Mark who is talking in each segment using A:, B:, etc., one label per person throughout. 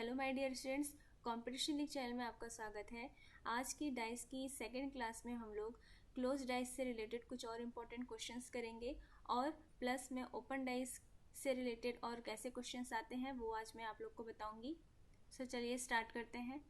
A: Hello my dear students, Competition League channel में आपका स्वागत है। आज की डाइस की सेकंड क्लास में हम लोग क्लोज डाइस से रिलेटेड कुछ और इम्पोर्टेंट क्वेश्चंस करेंगे और प्लस में ओपन डाइस से रिलेटेड और कैसे क्वेश्चंस आते हैं वो आज मैं आप लोग को बताऊंगी। सो चलिए स्टार्ट करते हैं।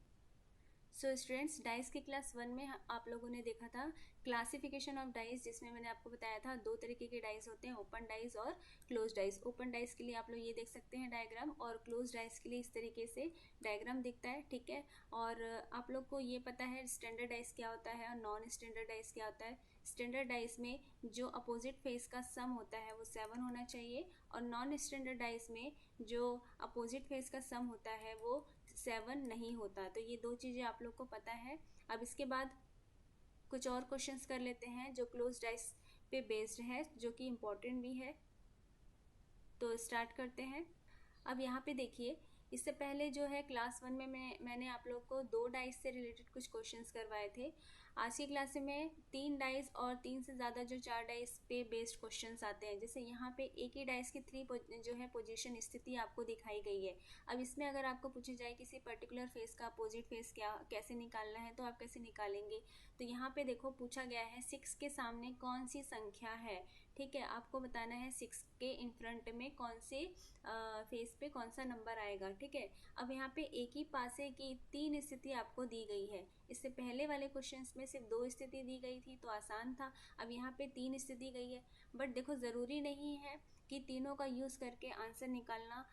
A: सो स्टूडेंट्स, डाइस के क्लास 1 में आप लोगों ने देखा था क्लासिफिकेशन ऑफ डाइस, जिसमें मैंने आपको बताया था दो तरीके के डाइस होते हैं, ओपन डाइस और क्लोज डाइस। ओपन डाइस के लिए आप लोग ये देख सकते हैं डायग्राम, और क्लोज डाइस के लिए इस तरीके से डायग्राम दिखता है, ठीक है। और आप लोग को ये पता है स्टैंडर्ड डाइस क्या होता है और नॉन स्टैंडर्ड डाइस क्या होता है। स्टैंडर्ड डाइस में जो अपोजिट फेस का सम होता है वो 7 होना चाहिए, और नॉन स्टैंडर्ड डाइस में जो अपोजिट फेस का सम होता है वो 7 नहीं होता। तो ये दो चीज़ें आप लोग को पता है। अब इसके बाद कुछ और क्वेश्चंस कर लेते हैं जो क्लोज डाइस पे बेस्ड है, जो कि इम्पोर्टेंट भी है। तो स्टार्ट करते हैं। अब यहाँ पे देखिए, इससे पहले जो है क्लास 1 में मैंने आप लोग को दो डाइस से रिलेटेड कुछ क्वेश्चंस करवाए थे। आज की क्लास में 3 डाइस और 3 से ज़्यादा जो 4 डाइस पे बेस्ड क्वेश्चंस आते हैं। जैसे यहाँ पे एक ही डाइस की 3 जो है पोजीशन स्थिति आपको दिखाई गई है। अब इसमें अगर आपको पूछा जाए किसी पर्टिकुलर फेस का अपोजिट फेस क्या कैसे निकालना है, तो आप कैसे निकालेंगे। तो यहाँ पे देखो पूछा गया है 6 के सामने कौन सी संख्या है, ठीक है। आपको बताना है 6 के इन फ्रंट में कौन से फेस पे कौन सा नंबर आएगा, ठीक है। अब यहाँ पे एक ही पासे की 3 स्थिति आपको दी गई है। इससे पहले वाले क्वेश्चंस में सिर्फ 2 स्थिति दी गई थी तो आसान था। अब यहाँ पे 3 स्थिति गई है, बट देखो ज़रूरी नहीं है कि तीनों का यूज़ करके आंसर निकालना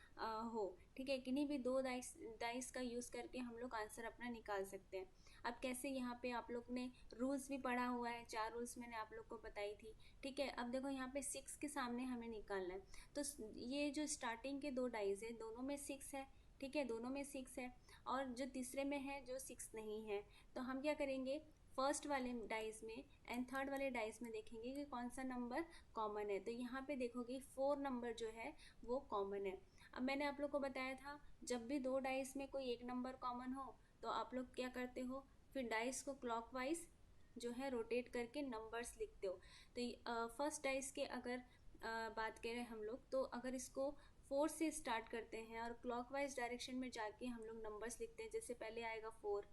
A: हो, ठीक है। किन्हीं भी दो डाइस का यूज़ करके हम लोग आंसर अपना निकाल सकते हैं। अब कैसे, यहाँ पे आप लोग ने रूल्स भी पढ़ा हुआ है, 4 रूल्स मैंने आप लोग को बताई थी, ठीक है। अब देखो यहाँ पे 6 के सामने हमें निकालना है, तो ये जो स्टार्टिंग के दो डाइस है दोनों में 6 है, ठीक है, दोनों में 6 है। और जो तीसरे में है जो 6 नहीं है, तो हम क्या करेंगे, फर्स्ट वाले डाइस में एंड थर्ड वाले डाइस में देखेंगे कि कौन सा नंबर कॉमन है। तो यहाँ पे देखोगे 4 नंबर जो है वो कॉमन है। अब मैंने आप लोग को बताया था जब भी दो डाइस में कोई एक नंबर कॉमन हो तो आप लोग क्या करते हो, फिर डाइस को क्लॉकवाइज जो है रोटेट करके नंबर्स लिखते हो। तो फर्स्ट डाइस के अगर बात करें हम लोग, तो अगर इसको 4 से स्टार्ट करते हैं और क्लॉकवाइज डायरेक्शन में जाके हम लोग नंबर्स लिखते हैं। जैसे पहले आएगा 4,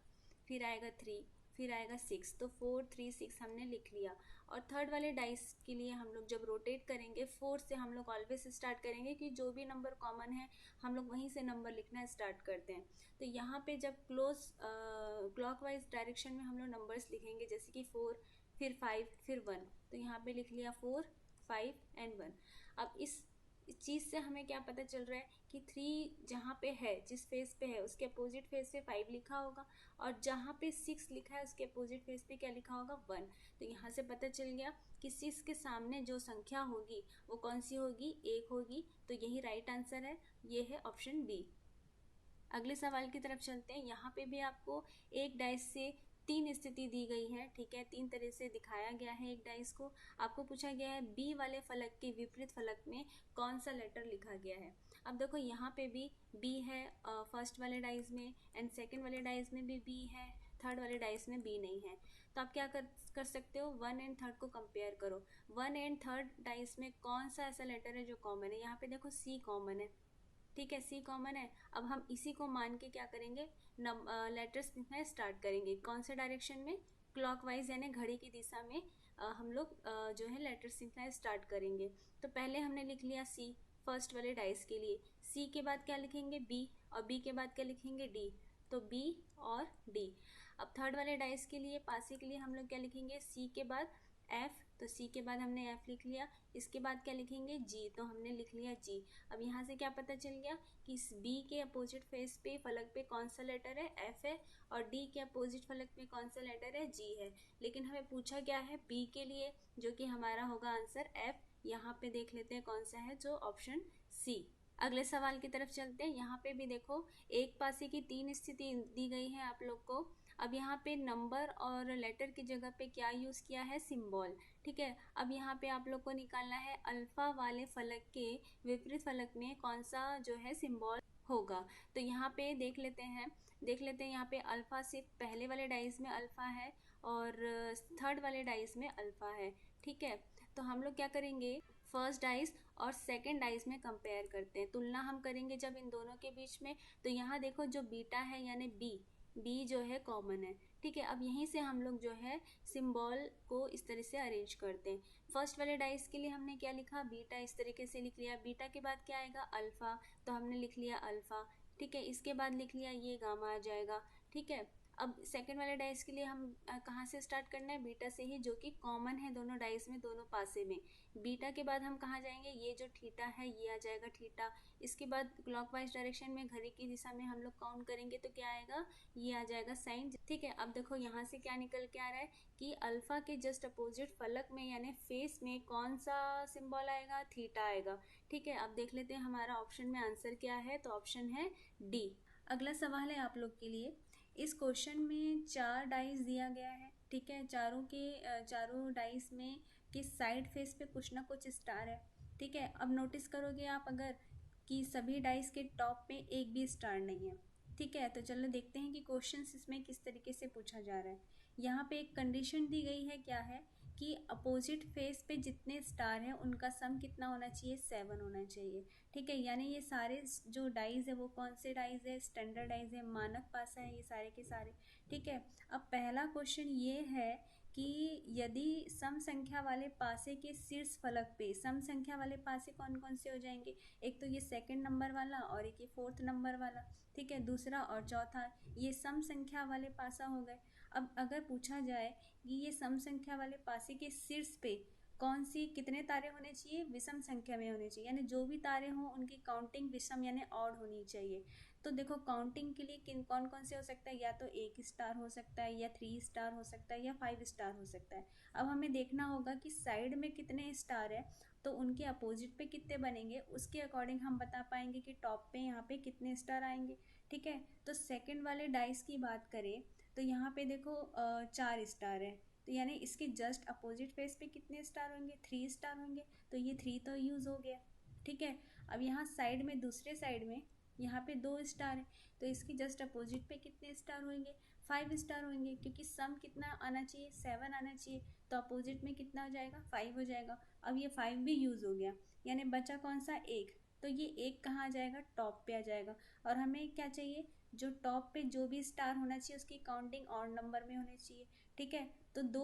A: फिर आएगा 3, फिर आएगा 6, तो 4 3 6 हमने लिख लिया। और थर्ड वाले डाइस के लिए हम लोग जब रोटेट करेंगे 4 से हम लोग ऑलवेज स्टार्ट करेंगे कि जो भी नंबर कॉमन है हम लोग वहीं से नंबर लिखना स्टार्ट करते हैं। तो यहाँ पे जब क्लॉकवाइज डायरेक्शन में हम लोग नंबर्स लिखेंगे, जैसे कि 4, फिर 5, फिर 1, तो यहाँ पे लिख लिया 4 5 एंड 1। अब इस चीज़ से हमें क्या पता चल रहा है कि 3 जहाँ पे है, जिस फेस पे है उसके अपोजिट फेस पे 5 लिखा होगा, और जहाँ पे 6 लिखा है उसके अपोजिट फेस पे क्या लिखा होगा, 1। तो यहाँ से पता चल गया कि 6 के सामने जो संख्या होगी वो कौन सी होगी, 1 होगी। तो यही राइट आंसर है, ये है ऑप्शन बी। अगले सवाल की तरफ चलते हैं। यहाँ पे भी आपको एक डाइस से 3 स्थिति दी गई है, ठीक है, 3 तरह से दिखाया गया है एक डाइस को। आपको पूछा गया है बी वाले फलक के विपरीत फलक में कौन सा लेटर लिखा गया है। अब देखो यहाँ पे भी बी है फर्स्ट वाले डाइस में, एंड सेकंड वाले डाइस में भी बी है, थर्ड वाले डाइस में बी नहीं है। तो आप क्या कर सकते हो, 1 एंड थर्ड को कंपेयर करो। 1 एंड थर्ड डाइस में कौन सा ऐसा लेटर है जो कॉमन है। यहाँ पे देखो सी कॉमन है, ठीक है, सी कॉमन है। अब हम इसी को मान के क्या करेंगे, लेटर्स लिखना स्टार्ट करेंगे। कौन से डायरेक्शन में, क्लॉकवाइज, यानी घड़ी की दिशा में हम लोग जो है लेटर्स लिखना स्टार्ट करेंगे। तो पहले हमने लिख लिया सी फर्स्ट वाले डाइस के लिए, सी के बाद क्या लिखेंगे, बी, और बी के बाद क्या लिखेंगे, डी। तो बी और डी। अब थर्ड वाले डाइस के लिए, पासी के लिए, हम लोग क्या लिखेंगे, सी के बाद एफ, तो सी के बाद हमने एफ लिख लिया। इसके बाद क्या लिखेंगे, जी, तो हमने लिख लिया जी। अब यहाँ से क्या पता चल गया कि इस बी के अपोजिट फेस पे फलक पे कौन सा लेटर है, एफ है, और डी के अपोजिट फलक पे कौन सा लेटर है, जी है। लेकिन हमें पूछा गया है बी के लिए, जो कि हमारा होगा आंसर एफ। यहाँ पे देख लेते हैं कौन सा है, जो ऑप्शन सी। अगले सवाल की तरफ चलते हैं। यहाँ पे भी देखो एक पासे की 3 स्थिति दी गई है आप लोग को। अब यहाँ पे नंबर और लेटर की जगह पे क्या यूज़ किया है, सिंबल, ठीक है। अब यहाँ पे आप लोग को निकालना है अल्फा वाले फलक के विपरीत फलक में कौन सा जो है सिंबल होगा। तो यहाँ पे देख लेते हैं यहाँ पे अल्फा सिर्फ पहले वाले डाइस में अल्फा है और थर्ड वाले डाइस में अल्फा है, ठीक है। तो हम लोग क्या करेंगे, फर्स्ट डाइस और सेकेंड डाइस में कंपेयर करते हैं। तुलना हम करेंगे जब इन दोनों के बीच में, तो यहाँ देखो जो बीटा है यानी बी जो है कॉमन है। ठीक है, अब यहीं से हम लोग जो है सिंबल को इस तरह से अरेंज करते हैं। फर्स्ट वाले डाइस के लिए हमने क्या लिखा, बीटा, इस तरीके से लिख लिया। बीटा के बाद क्या आएगा, अल्फा, तो हमने लिख लिया अल्फा। ठीक है, इसके बाद लिख लिया ये गामा आ जाएगा। ठीक है, अब सेकेंड वाले डाइस के लिए हम कहाँ से स्टार्ट करना है, बीटा से ही, जो कि कॉमन है दोनों डाइस में, दोनों पासे में। बीटा के बाद हम कहाँ जाएंगे, ये जो थीटा है ये आ जाएगा थीटा। इसके बाद क्लॉकवाइज डायरेक्शन में घड़ी की दिशा में हम लोग काउंट करेंगे तो क्या आएगा, ये आ जाएगा साइन। ठीक है, अब देखो यहाँ से क्या निकल के आ रहा है कि अल्फा के जस्ट अपोजिट फलक में यानी फेस में कौन सा सिंबल आएगा, थीटा आएगा। ठीक है, अब देख लेते हैं हमारा ऑप्शन में आंसर क्या है, तो ऑप्शन है डी। अगला सवाल है आप लोग के लिए। इस क्वेश्चन में 4 डाइस दिया गया है। ठीक है, चारों डाइस में किस साइड फेस पे कुछ ना कुछ स्टार है। ठीक है, अब नोटिस करोगे आप अगर कि सभी डाइस के टॉप पे एक भी स्टार नहीं है। ठीक है, तो चलो देखते हैं कि क्वेश्चन इसमें किस तरीके से पूछा जा रहा है। यहाँ पे एक कंडीशन दी गई है, क्या है कि अपोजिट फेस पे जितने स्टार हैं उनका सम कितना होना चाहिए, 7 होना चाहिए। ठीक है, यानी ये सारे जो डाइज है वो कौन से डाइज है, स्टैंडर्ड डाइज है, मानक पासा है ये सारे के सारे। ठीक है, अब पहला क्वेश्चन ये है कि यदि सम संख्या वाले पासे के शीर्ष फलक पे, सम संख्या वाले पासे कौन कौन से हो जाएंगे, एक तो ये सेकंड नंबर वाला और एक ये फोर्थ नंबर वाला। ठीक है, दूसरा और चौथा ये सम संख्या वाले पासा हो गए। अब अगर पूछा जाए कि ये सम संख्या वाले पासे के शीर्ष पे कौन सी कितने तारे होने चाहिए, विषम संख्या में होने चाहिए, यानी जो भी तारे हों उनकी काउंटिंग विषम यानी ऑड होनी चाहिए। तो देखो काउंटिंग के लिए किन कौन कौन से हो सकता है, या तो 1 स्टार हो सकता है, या 3 स्टार हो सकता है, या 5 स्टार हो सकता है। अब हमें देखना होगा कि साइड में कितने स्टार है, तो उनके अपोजिट पे कितने बनेंगे, उसके अकॉर्डिंग हम बता पाएंगे कि टॉप पे यहाँ पे कितने स्टार आएंगे। ठीक है, तो सेकेंड वाले डाइस की बात करें तो यहाँ पे देखो 4 स्टार है, तो यानी इसके जस्ट अपोजिट फेस पे कितने स्टार होंगे, 3 स्टार होंगे, तो ये 3 तो यूज़ हो गया। ठीक है, अब यहाँ साइड में, दूसरे साइड में यहाँ पे 2 स्टार है, तो इसकी जस्ट अपोजिट पे कितने स्टार होंगे, 5 स्टार होंगे, क्योंकि सम कितना आना चाहिए, 7 आना चाहिए, तो अपोजिट में कितना हो जाएगा, 5 हो जाएगा। अब ये 5 भी यूज़ हो गया, यानी बचा कौन सा, 1, तो ये 1 कहाँ आ जाएगा, टॉप पे आ जाएगा। और हमें क्या चाहिए, जो टॉप पे जो भी स्टार होना चाहिए उसकी काउंटिंग ऑड नंबर में होनी चाहिए। ठीक है, तो 2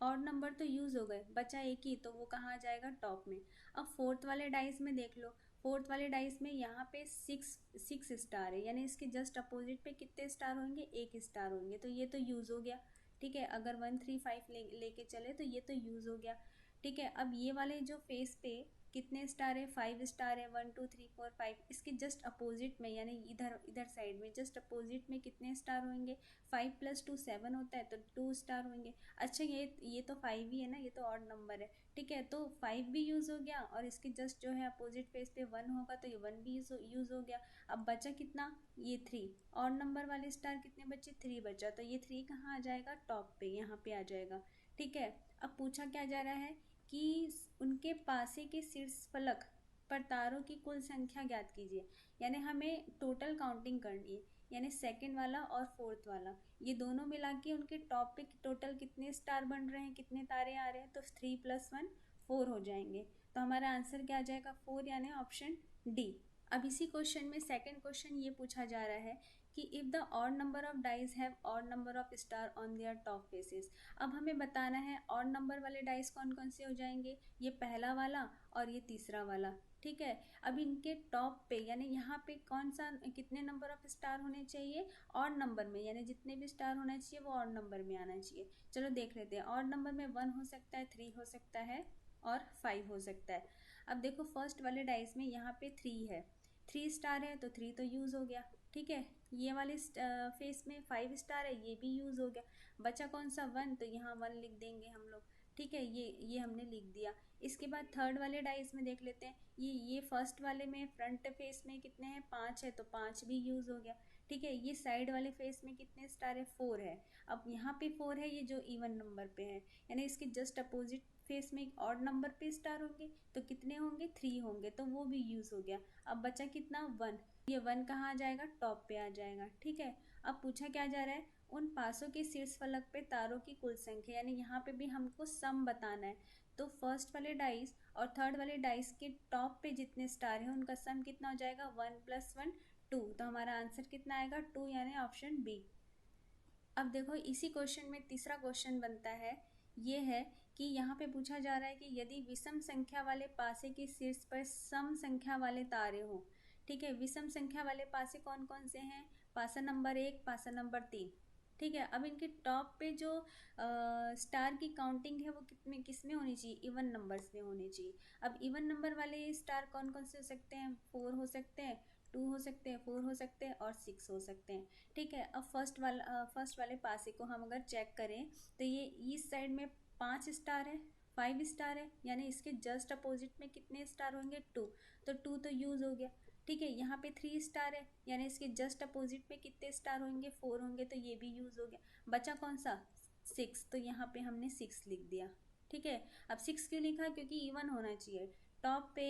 A: ऑड नंबर तो यूज़ हो गए, बचा एक ही, तो वो कहाँ आ जाएगा, टॉप में। अब फोर्थ वाले डाइस में देख लो, फोर्थ वाले डाइस में यहाँ पे 6 स्टार है, यानी इसके जस्ट अपोजिट पे कितने स्टार होंगे, 1 स्टार होंगे, तो ये तो यूज़ हो गया। ठीक है, अगर 1 3 5 लेके चले तो ये तो यूज़ हो गया। ठीक है, अब ये वाले जो फेस पे कितने स्टार है, 5 स्टार है, 1 2 3 4 5, इसके जस्ट अपोजिट में यानी इधर इधर साइड में जस्ट अपोजिट में कितने स्टार होंगे, 5 + 2 7 होता है, तो 2 स्टार होंगे। अच्छा, ये तो 5 ही है ना, ये तो ऑड नंबर है। ठीक है, तो 5 भी यूज़ हो गया, और इसके जस्ट जो है अपोजिट फेस पे 1 होगा, तो ये 1 भी यूज़ हो गया। अब बचा कितना, ये 3, ऑड नंबर वाले स्टार कितने बचे, 3 बचा, तो ये 3 कहाँ आ जाएगा, टॉप पे, यहाँ पे आ जाएगा। ठीक है, अब पूछा क्या जा रहा है कि उनके पासे के शीर्ष फलक पर तारों की कुल संख्या ज्ञात कीजिए, यानी हमें टोटल काउंटिंग करनी है, यानी सेकंड वाला और फोर्थ वाला ये दोनों मिला के उनके टॉप पे टोटल कितने स्टार बन रहे हैं, कितने तारे आ रहे हैं, तो 3 + 1 4 हो जाएंगे। तो हमारा आंसर क्या आ जाएगा, 4, यानी ऑप्शन डी। अब इसी क्वेश्चन में सेकंड क्वेश्चन ये पूछा जा रहा है कि if the odd number of dice have odd number of star on their top faces. अब हमें बताना है ऑड नंबर वाले डाइस कौन कौन से हो जाएंगे, ये पहला वाला और ये तीसरा वाला। ठीक है, अब इनके टॉप पे यानी यहाँ पे कौन सा, कितने नंबर ऑफ स्टार होने चाहिए, ऑड नंबर में, यानी जितने भी स्टार होना चाहिए वो ऑड नंबर में आना चाहिए। चलो देख लेते हैं, ऑड नंबर में 1 हो सकता है, 3 हो सकता है और 5 हो सकता है। अब देखो फर्स्ट वाले डाइस में यहाँ पे 3 है, 3 स्टार है, तो 3 तो यूज़ हो गया। ठीक है, ये वाले फेस में 5 स्टार है, ये भी यूज़ हो गया। बचा कौन सा, 1, तो यहाँ 1 लिख देंगे हम लोग। ठीक है, ये हमने लिख दिया। इसके बाद थर्ड वाले डाइस में देख लेते हैं, ये फर्स्ट वाले में फ्रंट फेस में कितने हैं, 5 है, तो 5 भी यूज़ हो गया। ठीक है, ये साइड वाले फेस में कितने स्टार है, 4 है। अब यहाँ पे 4 है, ये जो इवन नंबर पे है, यानी इसके जस्ट अपोजिट फेस में एक ऑड नंबर पे स्टार होंगे, तो कितने होंगे, 3 होंगे, तो वो भी यूज़ हो गया। अब बचा कितना, 1, ये 1 कहाँ आ जाएगा, टॉप पे आ जाएगा। ठीक है, अब पूछा क्या जा रहा है, उन पासों के शीर्ष फलक पे तारों की कुल संख्या, यानी यहाँ पे भी हमको सम बताना है। तो फर्स्ट वाले डाइस और थर्ड वाले डाइस के टॉप पे जितने स्टार हैं उनका सम कितना हो जाएगा 1 + 1 2। तो हमारा आंसर कितना आएगा 2 यानी ऑप्शन बी। अब देखो इसी क्वेश्चन में तीसरा क्वेश्चन बनता है, ये है कि यहाँ पे पूछा जा रहा है कि यदि विषम संख्या वाले पासे के शीर्ष पर सम संख्या वाले तारे हो। ठीक है, विषम संख्या वाले पासे कौन कौन से हैं? पासा नंबर 1, पासा नंबर 3। ठीक है, अब इनके टॉप पे जो स्टार की काउंटिंग है वो किस में होनी चाहिए? इवन नंबर्स में होनी चाहिए। अब इवन नंबर वाले स्टार कौन कौन से हो सकते हैं? 4 हो सकते हैं, 2 हो सकते हैं, 4 हो सकते हैं और 6 हो सकते हैं। ठीक है, अब फर्स्ट वाले पासे को हम अगर चेक करें तो ये इस साइड में 5 स्टार है, 5 स्टार है, यानी इसके जस्ट अपोजिट में कितने स्टार होंगे? 2। तो 2 तो यूज हो गया। ठीक है, यहाँ पे 3 स्टार है, यानी इसके जस्ट अपोजिट में कितने स्टार होंगे? 4 होंगे, तो ये भी यूज हो गया। बचा कौन सा? 6। तो यहाँ पे हमने 6 लिख दिया। ठीक है, अब 6 क्यों लिखा? क्योंकि इवन होना चाहिए टॉप पे,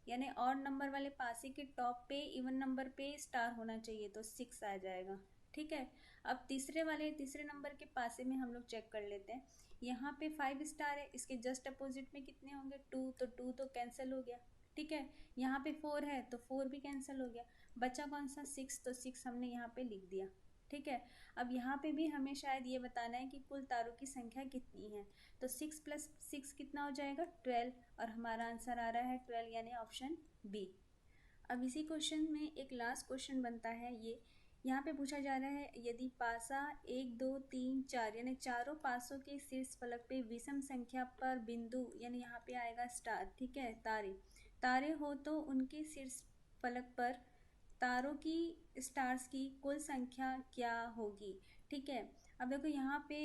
A: यानी और नंबर वाले पासे के टॉप पे इवन नंबर पे स्टार होना चाहिए, तो 6 आ जाएगा। ठीक है, अब तीसरे नंबर के पासे में हम लोग चेक कर लेते हैं। यहाँ पे 5 स्टार है, इसके जस्ट अपोजिट में कितने होंगे? 2। तो 2 तो कैंसिल हो गया। ठीक है, यहाँ पे 4 है तो 4 भी कैंसिल हो गया। बचा कौन सा? 6। तो 6 हमने यहाँ पे लिख दिया। ठीक है, अब यहाँ पे भी हमें शायद ये बताना है कि कुल तारों की संख्या कितनी है। तो 6 + 6 कितना हो जाएगा? 12। और हमारा आंसर आ रहा है 12 यानी ऑप्शन बी। अब इसी क्वेश्चन में एक लास्ट क्वेश्चन बनता है, ये यहाँ पे पूछा जा रहा है यदि पासा 1 2 3 4 यानी चारों पासों के शीर्ष फलक पे विषम संख्या पर बिंदु, यानी यहाँ पे आएगा स्टार, ठीक है, तारे हो तो उनके शीर्ष फलक पर तारों की स्टार्स की कुल संख्या क्या होगी? ठीक है, अब देखो यहाँ पे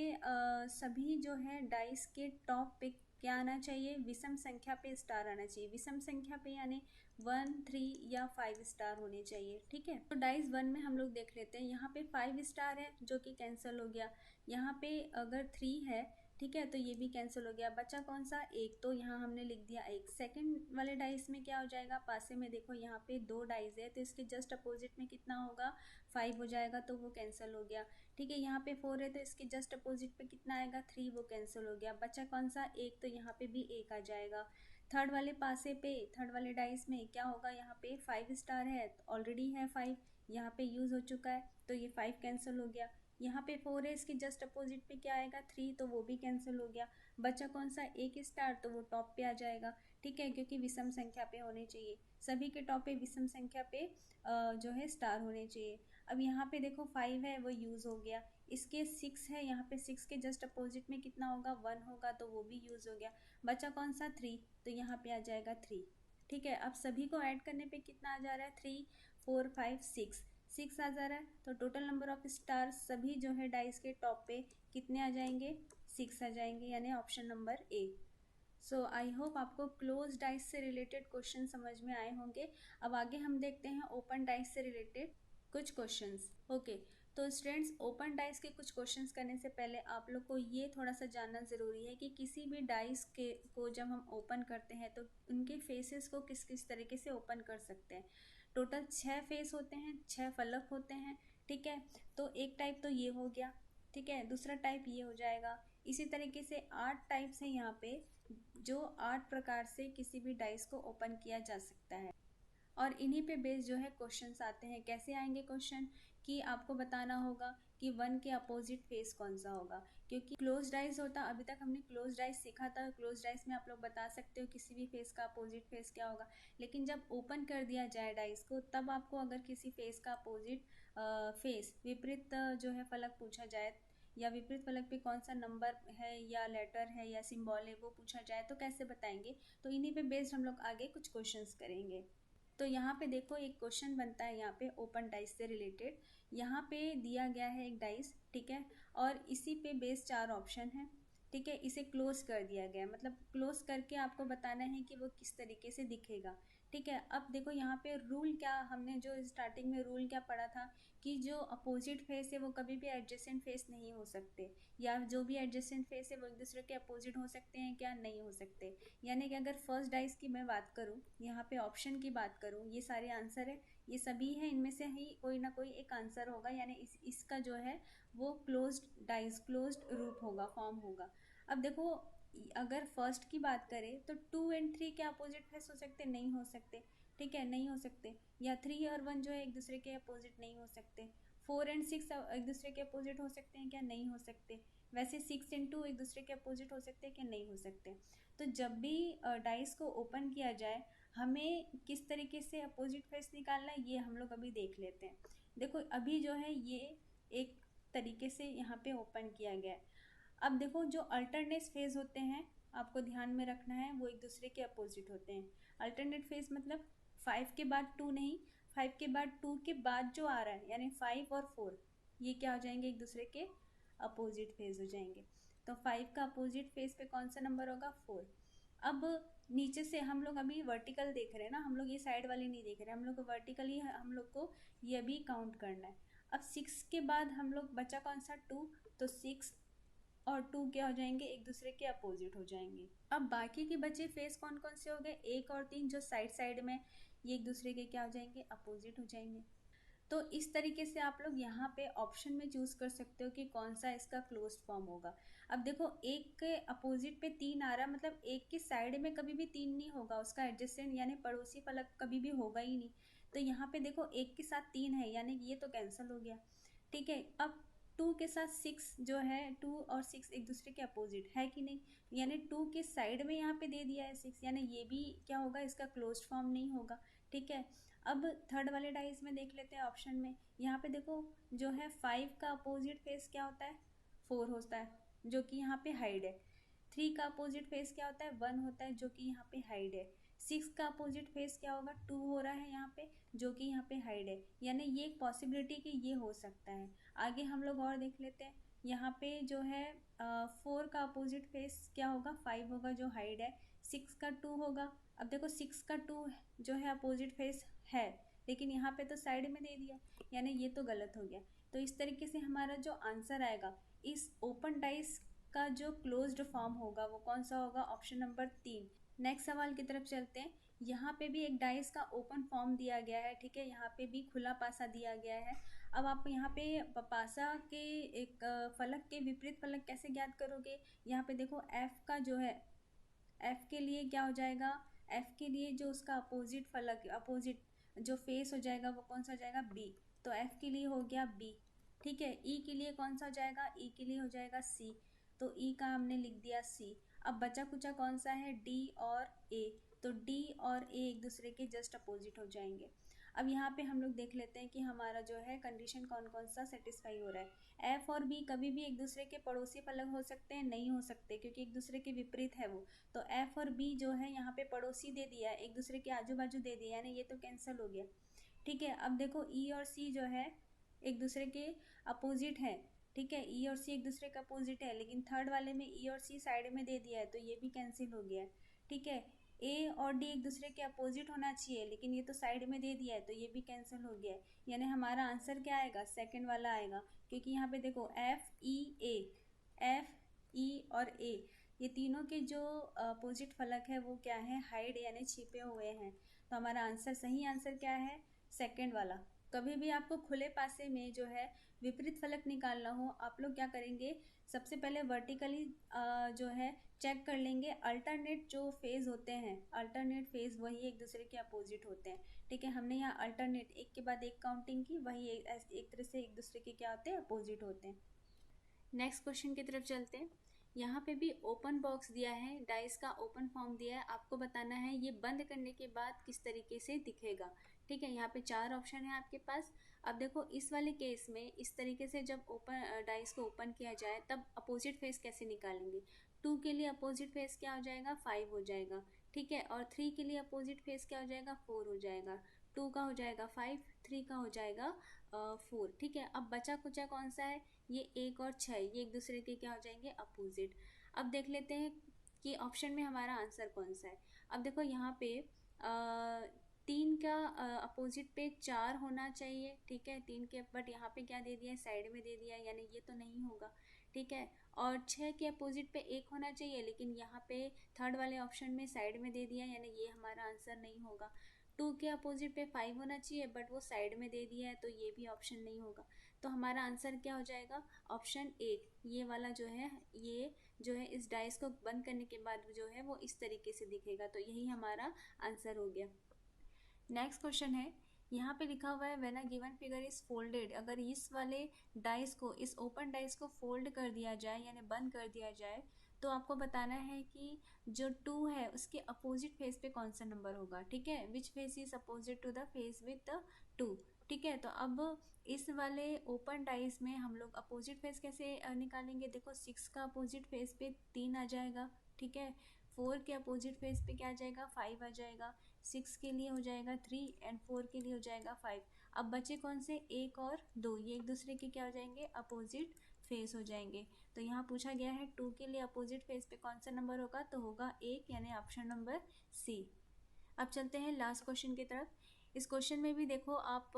A: सभी जो है डाइस के टॉप पे क्या आना चाहिए? विषम संख्या पे स्टार आना चाहिए। विषम संख्या पे यानी 1 3 या 5 स्टार होने चाहिए। ठीक है, तो डाइस 1 में हम लोग देख लेते हैं। यहाँ पे 5 स्टार है जो कि कैंसिल हो गया। यहाँ पे अगर 3 है, ठीक है, तो ये भी कैंसिल हो गया। बचा कौन सा? 1। तो यहाँ हमने लिख दिया 1। सेकंड वाले डाइस में क्या हो जाएगा? पासे में देखो यहाँ पे 2 डाइस है, तो इसके जस्ट अपोजिट में कितना होगा? 5 हो जाएगा, तो वो कैंसिल हो गया। ठीक है, यहाँ पे 4 है तो इसके जस्ट अपोजिट पे कितना आएगा? 3, वो कैंसिल हो गया। बचा कौन सा? 1। तो यहाँ पे भी 1 आ जाएगा। थर्ड वाले डाइस में क्या होगा? यहाँ पे 5 स्टार है, ऑलरेडी है 5, यहाँ पे यूज हो चुका है, तो ये 5 कैंसिल हो गया। यहाँ पे 4 है, इसके जस्ट अपोजिट पे क्या आएगा? 3, तो वो भी कैंसिल हो गया। बचा कौन सा? 1 स्टार, तो वो टॉप पे आ जाएगा। ठीक है, क्योंकि विषम संख्या पे होने चाहिए, सभी के टॉप पे विषम संख्या पे जो है स्टार होने चाहिए। अब यहाँ पे देखो 5 है, वो यूज हो गया। इसके 6 है, यहाँ पे 6 के जस्ट अपोजिट में कितना होगा? 1 होगा, तो वो भी यूज हो गया। बचा कौन सा? 3, तो यहाँ पे आ जाएगा 3। ठीक है, अब सभी को ऐड करने पे कितना आ जा रहा है? 3 4 5 6 आ जा रहा है। तो टोटल नंबर ऑफ स्टार सभी जो है डाइस के टॉप पे कितने आ जाएंगे? 6 आ जाएंगे, यानी option number A. So I hope आपको क्लोज डाइस से रिलेटेड क्वेश्चन समझ में आए होंगे। अब आगे हम देखते हैं ओपन डाइस से रिलेटेड कुछ क्वेश्चंस। ओके, तो स्टूडेंट्स, ओपन डाइस के कुछ क्वेश्चंस करने से पहले आप लोग को ये थोड़ा सा जानना ज़रूरी है कि किसी भी डाइस को जब हम ओपन करते हैं तो उनके फेसेस को किस किस तरीके से ओपन कर सकते हैं। टोटल 6 फेस होते हैं, 6 फलक होते हैं। ठीक है, तो एक टाइप तो ये हो गया। ठीक है, दूसरा टाइप ये हो जाएगा। इसी तरीके से 8 टाइप्स हैं यहाँ पे, जो 8 प्रकार से किसी भी डाइस को ओपन किया जा सकता है। और इन्हीं पे बेस जो है क्वेश्चंस आते हैं। कैसे आएंगे क्वेश्चन? कि आपको बताना होगा कि 1 के अपोजिट फेस कौन सा होगा, क्योंकि क्लोज डाइस होता, अभी तक हमने क्लोज डाइस सीखा था। क्लोज डाइस में आप लोग बता सकते हो किसी भी फेस का अपोजिट फेस क्या होगा, लेकिन जब ओपन कर दिया जाए डाइस को, तब आपको अगर किसी फेस का अपोजिट फेस विपरीत जो है फलक पूछा जाए, या विपरीत फलक पे कौन सा नंबर है या लेटर है या सिंबल है वो पूछा जाए, तो कैसे बताएंगे? तो इन्हीं पे बेस्ड हम लोग आगे कुछ क्वेश्चंस करेंगे। तो यहाँ पे देखो एक क्वेश्चन बनता है यहाँ पे ओपन डाइस से रिलेटेड। यहाँ पे दिया गया है एक डाइस, ठीक है, और इसी पे बेस 4 ऑप्शन है। ठीक है, इसे क्लोज कर दिया गया, मतलब क्लोज करके आपको बताना है कि वो किस तरीके से दिखेगा। ठीक है, अब देखो यहाँ पे रूल क्या, हमने जो स्टार्टिंग में रूल क्या पढ़ा था कि जो अपोजिट फेस है वो कभी भी एडजेसेंट फेस नहीं हो सकते, या जो भी एडजेसेंट फेस है वो एक दूसरे के अपोजिट हो सकते हैं क्या? नहीं हो सकते। यानी कि अगर फर्स्ट डाइस की मैं बात करूँ, यहाँ पे ऑप्शन की बात करूँ, ये सारे आंसर है, ये सभी है, इनमें से ही कोई ना कोई एक आंसर होगा, यानी इसका जो है वो क्लोज्ड डाइस, क्लोज्ड रूप होगा, फॉर्म होगा। अब देखो अगर फर्स्ट की बात करें तो 2 एंड 3 के अपोजिट फेस हो सकते, नहीं हो सकते, ठीक है, नहीं हो सकते। या 3 और 1 जो है एक दूसरे के अपोजिट नहीं हो सकते। 4 एंड 6 एक दूसरे के अपोजिट हो सकते हैं क्या, नहीं हो सकते। वैसे 6 एंड 2 एक दूसरे के अपोजिट हो सकते हैं क्या, नहीं हो सकते। तो जब भी डाइस को ओपन किया जाए हमें किस तरीके से अपोजिट फेस निकालना है ये हम लोग अभी देख लेते हैं। देखो अभी जो है ये एक तरीके से यहाँ पे ओपन किया गया है। अब देखो जो अल्टरनेट फेज होते हैं आपको ध्यान में रखना है, वो एक दूसरे के अपोजिट होते हैं। अल्टरनेट फेज मतलब 5 के बाद 2 नहीं, 5 के बाद 2 के बाद जो आ रहा है यानी 5 और 4 ये क्या हो जाएंगे, एक दूसरे के अपोजिट फेज हो जाएंगे। तो 5 का अपोजिट फेज पे कौन सा नंबर होगा, 4। अब नीचे से हम लोग अभी वर्टिकल देख रहे हैं ना, हम लोग ये साइड वाली नहीं देख रहे, हम लोग को वर्टिकली हम लोग को ये अभी काउंट करना है। अब 6 के बाद हम लोग बचा कौन सा, 2, तो 6 और 2 क्या हो जाएंगे, एक दूसरे के अपोजिट हो जाएंगे। अब बाकी के बचे फेस कौन कौन से हो गए, 1 और 3 जो साइड साइड में, ये एक दूसरे के क्या हो जाएंगे, अपोजिट हो जाएंगे। तो इस तरीके से आप लोग यहाँ पे ऑप्शन में चूज कर सकते हो कि कौन सा इसका क्लोज्ड फॉर्म होगा। अब देखो एक के अपोजिट पे 3 आ रहा, मतलब एक की साइड में कभी भी 3 नहीं होगा, उसका एडजेसेंट यानी पड़ोसी फलक कभी भी होगा ही नहीं। तो यहाँ पे देखो एक के साथ 3 है यानी ये तो कैंसिल हो गया, ठीक है। अब 2 के साथ 6 जो है, 2 और 6 एक दूसरे के अपोजिट है कि नहीं, यानी 2 के साइड में यहाँ पे दे दिया है 6, यानी ये भी क्या होगा, इसका क्लोज्ड फॉर्म नहीं होगा, ठीक है। अब थर्ड वाले डाइस में देख लेते हैं ऑप्शन में। यहाँ पे देखो जो है 5 का अपोजिट फेस क्या होता है, 4 होता है जो कि यहाँ पे हाइड है। 3 का अपोजिट फेस क्या होता है, 1 होता है जो कि यहाँ पे हाइड है। 6 का अपोजिट फेस क्या होगा, 2 हो रहा है यहाँ पे जो कि यहाँ पे हाइड है, यानी ये एक पॉसिबिलिटी कि ये हो सकता है। आगे हम लोग और देख लेते हैं। यहाँ पे जो है 4 का अपोजिट फेस क्या होगा, 5 होगा जो हाइड है। 6 का 2 होगा। अब देखो 6 का 2 जो है अपोजिट फेस है, लेकिन यहाँ पे तो साइड में दे दिया, यानी ये तो गलत हो गया। तो इस तरीके से हमारा जो आंसर आएगा इस ओपन डाइस का जो क्लोज्ड फॉर्म होगा वो कौन सा होगा, ऑप्शन नंबर 3। नेक्स्ट सवाल की तरफ चलते हैं। यहाँ पे भी एक डाइस का ओपन फॉर्म दिया गया है, ठीक है, यहाँ पे भी खुला पासा दिया गया है। अब आप यहाँ पे पासा के एक फलक के विपरीत फलक कैसे ज्ञात करोगे, यहाँ पे देखो एफ का जो है, एफ के लिए क्या हो जाएगा, एफ के लिए जो उसका अपोजिट फलक, अपोजिट जो फेस हो जाएगा वो कौन सा हो जाएगा, बी। तो एफ के लिए हो गया बी, ठीक है। ई के लिए कौन सा हो जाएगा, ई के लिए हो जाएगा सी, तो ई का हमने लिख दिया सी। अब बचा कुचा कौन सा है, डी और ए, तो डी और ए एक दूसरे के जस्ट अपोजिट हो जाएंगे। अब यहाँ पे हम लोग देख लेते हैं कि हमारा जो है कंडीशन कौन कौन सा सेटिस्फाई हो रहा है। एफ और बी कभी भी एक दूसरे के पड़ोसी फलक हो सकते हैं, नहीं हो सकते क्योंकि एक दूसरे के विपरीत है वो। तो एफ और बी जो है यहाँ पे पड़ोसी दे दिया है, एक दूसरे के आजू बाजू दे दिया, यानी ये तो कैंसिल हो गया, ठीक है। अब देखो ई और सी जो है एक दूसरे के अपोजिट है, ठीक है, ई और सी एक दूसरे का अपोजिट है, लेकिन थर्ड वाले में ई और सी साइड में दे दिया है तो ये भी कैंसिल हो गया, ठीक है। ए और डी एक दूसरे के अपोजिट होना चाहिए, लेकिन ये तो साइड में दे दिया है तो ये भी कैंसिल हो गया है, यानी हमारा आंसर क्या आएगा, सेकंड वाला आएगा। क्योंकि यहाँ पे देखो एफ ई ए, एफ ई और ए ये तीनों के जो अपोजिट फलक है वो क्या है, हाइड यानी छिपे हुए हैं। तो हमारा आंसर, सही आंसर क्या है, सेकंड वाला। कभी भी आपको खुले पासे में जो है विपरीत फलक निकालना हो, आप लोग क्या करेंगे, सबसे पहले वर्टिकली जो है चेक कर लेंगे, अल्टरनेट जो फेज होते हैं, अल्टरनेट फेज वही एक दूसरे के अपोजिट होते हैं, ठीक है। हमने यहाँ अल्टरनेट एक के बाद एक काउंटिंग की, वही एक तरह से एक दूसरे के क्या होते हैं, अपोजिट होते हैं। नेक्स्ट क्वेश्चन की तरफ चलते हैं। यहाँ पे भी ओपन बॉक्स दिया है, डाइस का ओपन फॉर्म दिया है, आपको बताना है ये बंद करने के बाद किस तरीके से दिखेगा, ठीक है। यहाँ पे 4 ऑप्शन है आपके पास। अब देखो इस वाले केस में इस तरीके से जब ओपन डाइस को ओपन किया जाए तब अपोजिट फेस कैसे निकालेंगे। 2 के लिए अपोजिट फेस क्या हो जाएगा, 5 हो जाएगा, ठीक है। और 3 के लिए अपोजिट फेस क्या हो जाएगा, 4 हो जाएगा। 2 का हो जाएगा 5, 3 का हो जाएगा 4, ठीक है। अब बचा कुचा कौन सा है, ये 1 और 6, ये एक दूसरे के क्या हो जाएंगे, अपोजिट। अब देख लेते हैं कि ऑप्शन में हमारा आंसर कौन सा है। अब देखो यहाँ पे 3 का अपोजिट पे 4 होना चाहिए, ठीक है, 3 के, बट यहाँ पे क्या दे दिया है, साइड में दे दिया है, यानी ये तो नहीं होगा, ठीक है। और 6 के अपोजिट पे 1 होना चाहिए, लेकिन यहाँ पे थर्ड वाले ऑप्शन में साइड में दे दिया है, यानी ये हमारा आंसर नहीं होगा। 2 के अपोजिट पे 5 होना चाहिए, बट वो साइड में दे दिया है, तो ये भी ऑप्शन नहीं होगा। तो हमारा आंसर क्या हो जाएगा, ऑप्शन 1, ये वाला जो है, ये जो है इस डाइस को बंद करने के बाद जो है वो इस तरीके से दिखेगा। तो यही हमारा आंसर हो गया। नेक्स्ट क्वेश्चन है, यहाँ पे लिखा हुआ है when a given figure is folded, अगर इस वाले डाइस को, इस ओपन डाइस को फोल्ड कर दिया जाए यानी बंद कर दिया जाए, तो आपको बताना है कि जो 2 है उसके अपोजिट फेस पे कौन सा नंबर होगा। ठीक है, which face is opposite to the face with 2। ठीक है, तो अब इस वाले ओपन डाइस में हम लोग अपोजिट फेस कैसे निकालेंगे। देखो 6 का अपोजिट फेस पे 3 आ जाएगा। ठीक है, 4 के अपोजिट फेस पे क्या आ जाएगा, 5 आ जाएगा। 6 के लिए हो जाएगा 3 एंड 4 के लिए हो जाएगा 5। अब बचे कौन से, 1 और 2, ये एक दूसरे के क्या हो जाएंगे, अपोजिट फेस हो जाएंगे। तो यहाँ पूछा गया है 2 के लिए अपोजिट फेस पे कौन सा नंबर होगा, तो होगा 1, यानी ऑप्शन नंबर सी। अब चलते हैं लास्ट क्वेश्चन की तरफ। इस क्वेश्चन में भी देखो आप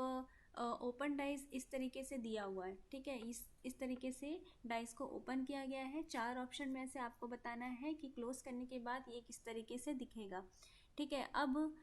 A: ओपन डाइस इस तरीके से दिया हुआ है। ठीक है, इस तरीके से डाइस को ओपन किया गया है। 4 ऑप्शन में से आपको बताना है कि क्लोज करने के बाद ये किस तरीके से दिखेगा। ठीक है, अब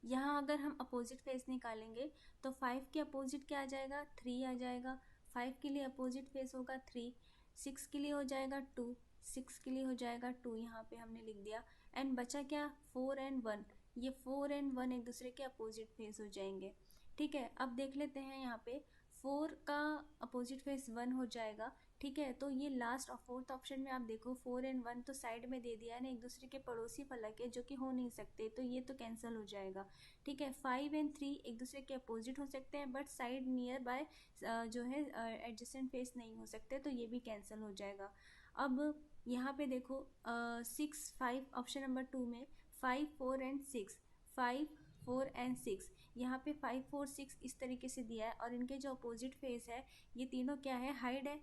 A: यहाँ अगर हम अपोजिट फेस निकालेंगे तो 5 के अपोजिट क्या आ जाएगा, 3 आ जाएगा। 5 के लिए अपोजिट फेस होगा 3। 6 के लिए हो जाएगा 2। 6 के लिए हो जाएगा 2, यहाँ पे हमने लिख दिया। एंड बचा क्या, 4 एंड 1। ये 4 एंड 1 एक दूसरे के अपोजिट फेस हो जाएंगे। ठीक है, अब देख लेते हैं यहाँ पे 4 का अपोजिट फेस 1 हो जाएगा। ठीक है, तो ये लास्ट और फोर्थ ऑप्शन में आप देखो 4 एंड 1 तो साइड में दे दिया है ना, एक दूसरे के पड़ोसी फलक है, जो कि हो नहीं सकते, तो ये तो कैंसिल हो जाएगा। ठीक है, 5 एंड 3 एक दूसरे के अपोजिट हो सकते हैं, बट साइड नियर बाय जो है एडजेसेंट फेस नहीं हो सकते, तो ये भी कैंसिल हो जाएगा। अब यहाँ पे देखो 6 5 ऑप्शन नंबर 2 में 5 4 एंड 6, 5 4 एंड 6, यहाँ पे 5 4 6 इस तरीके से दिया है, और इनके जो अपोजिट फेस है ये तीनों क्या है, हाइड है।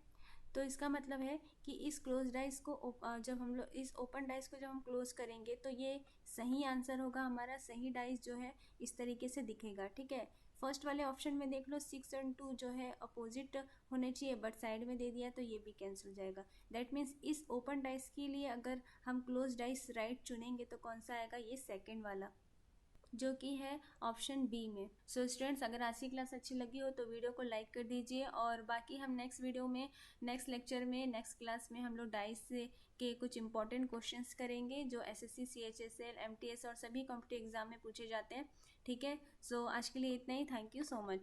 A: तो इसका मतलब है कि इस क्लोज डाइस को जब हम लोग इस ओपन डाइस को जब हम क्लोज करेंगे तो ये सही आंसर होगा हमारा। सही डाइस जो है इस तरीके से दिखेगा। ठीक है, फर्स्ट वाले ऑप्शन में देख लो 6 एंड 2 जो है अपोजिट होने चाहिए, बट साइड में दे दिया, तो ये भी कैंसिल हो जाएगा। दैट मीन्स इस ओपन डाइस के लिए अगर हम क्लोज डाइस राइट चुनेंगे तो कौन सा आएगा, ये सेकेंड वाला, जो कि है ऑप्शन बी में। सो स्टूडेंट्स, अगर आज की क्लास अच्छी लगी हो तो वीडियो को लाइक कर दीजिए, और बाकी हम नेक्स्ट वीडियो में, नेक्स्ट लेक्चर में, नेक्स्ट क्लास में हम लोग डाइस के कुछ इंपॉर्टेंट क्वेश्चंस करेंगे जो एसएससी सीएचएसएल एमटीएस और सभी कॉम्पिटिटिव एग्जाम में पूछे जाते हैं। ठीक है, सो आज के लिए इतना ही। Thank you so much.